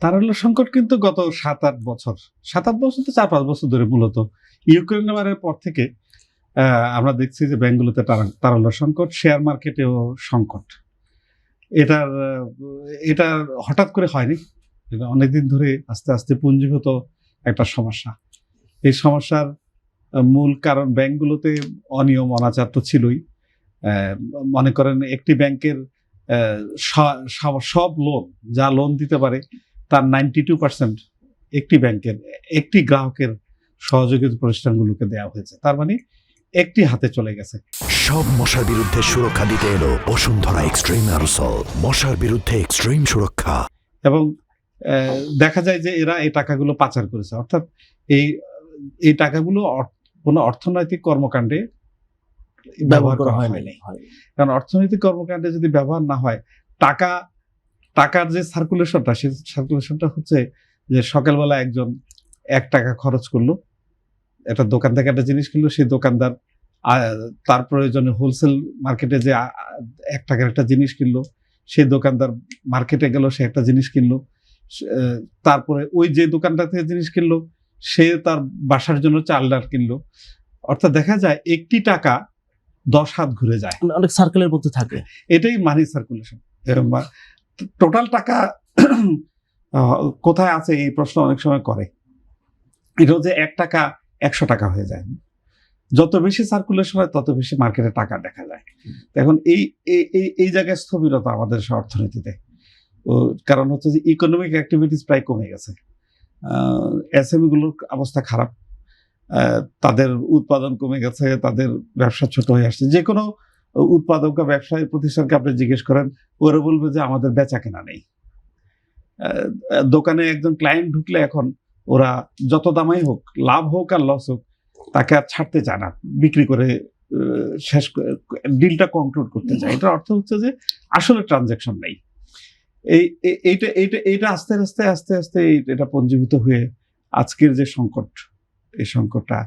তারল্য সংকট কিন্তু গত ৭-৮ বছর, ৭-৮ বছর তো ৪-৫ বছর ধরে মূলত ইউক্রেন ওয়ারের পর থেকে আমরা দেখছি যে ব্যাংকগুলোতে তারল্য সংকট, শেয়ার মার্কেটেও সংকট। এটার এটা হঠাৎ করে হয়নি। এটা অনেকদিন ধরে আস্তে, আস্তে পুঞ্জীভূত একটা সমস্যা। এই সমস্যার মূল কারণ ব্যাংকগুলোতে অনিয়ম অনাচার তো ছিলই। মনে করেন একটি ব্যাংকের সব লোন যা লোন দিতে পারে তার 92% একটি ব্যাংকের একটি গ্রাহকের সহযোগিতা প্রতিষ্ঠানগুলোকে দেওয়া হয়েছে। তার মানে একটি হাতে চলে গেছে। সব মশার বিরুদ্ধে সুরক্ষা দিতে এলো বসুন্ধরা এক্সট্রিম অ্যারোসল, মশার বিরুদ্ধে এক্সট্রিম সুরক্ষা। এবং দেখা যায় যে এরা এই টাকাগুলো পাচার করেছে, অর্থাৎ এই টাকাগুলো কোনো অর্থনৈতিক কর্মকাণ্ডে ব্যবহার করা হয়নি। কারণ অর্থনৈতিক কর্মকাণ্ডে যদি ব্যবহার না হয়, টাকার যে সার্কুলেশনটা, সেই সার্কুলেশনটা হচ্ছে যে সকালবেলা একজন ১ টাকা খরচ করলো, একটা দোকান থেকে একটা জিনিস কিনলো, সেই দোকানদার তার প্রয়োজনে হোলসেল মার্কেটে যে ১ টাকার একটা জিনিস কিনলো, সেই দোকানদার মার্কেটে গেল, সে একটা জিনিস কিনলো, তারপরে ওই যে দোকানটা থেকে জিনিস কিনলো সে তার বাসার জন্য চাল ডাল কিনলো। অর্থাৎ দেখা যায় একটি টাকা ১০ হাত ঘুরে যায়, অনেক সার্কেলের মধ্যে থাকে। এটাই মানি সার্কুলেশন। টোটাল টাকা কোথায় আছে এই প্রশ্ন অনেক সময় করে। এটা হচ্ছে ১ টাকা ১০০ টাকা হয়ে যায়। যত বেশি সার্কুলেশন হয় তত বেশি মার্কেটে টাকা দেখা যায়। এখন এই জায়গায় স্থবিরতা আমাদের অর্থনীতিতে। কারণ হচ্ছে যে ইকোনমিক অ্যাক্টিভিটিস প্রায় কমে গেছে। এসএমই গুলোর অবস্থা খারাপ, তাদের উৎপাদন কমে গেছে, তাদের ব্যবসা ছোট হয়ে আসছে। যে কোনো উৎপাদক বা ব্যবসায়ী প্রতিষ্ঠানকে আপনি জিজ্ঞেস করেন, ওরা বলবে যে আমাদের বেচা কেনা নেই। দোকানে একজন ক্লায়েন্ট ঢুকলে এখন ওরা যত দামাই হোক, লাভ হোক আর লস হোক, তাকে আর ছাড়তে চায় না, বিক্রি করে শেষ ডিলটা কনক্লুড করতে চায়। এটার অর্থ হচ্ছে যে আসলে ট্রানজাকশন নেই। এইটা আস্তে আস্তে এটা পঞ্জীভূত হয়ে আজকের যে সংকট, এই সংকটটা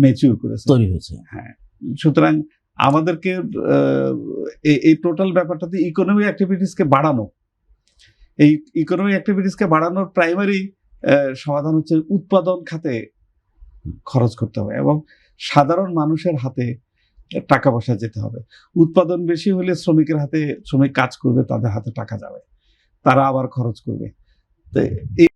ম্যাচিউর করেছে, তৈরি হয়েছে। হ্যাঁ, সুতরাং আমাদেরকে এই টোটাল ব্যাপারটাতে ইকোনমি অ্যাক্টিভিটিসকে বাড়ানো, এই ইকোনমি অ্যাক্টিভিটিসকে বাড়ানোর প্রাইমারি সমাধান হচ্ছে উৎপাদন খাতে খরচ করতে হবে এবং সাধারণ মানুষের হাতে টাকা পয়সা যেতে হবে। উৎপাদন বেশি হলে শ্রমিকের হাতে, শ্রমিক কাজ করবে, তাদের হাতে টাকা যাবে, তারা আবার খরচ করবে। তো এই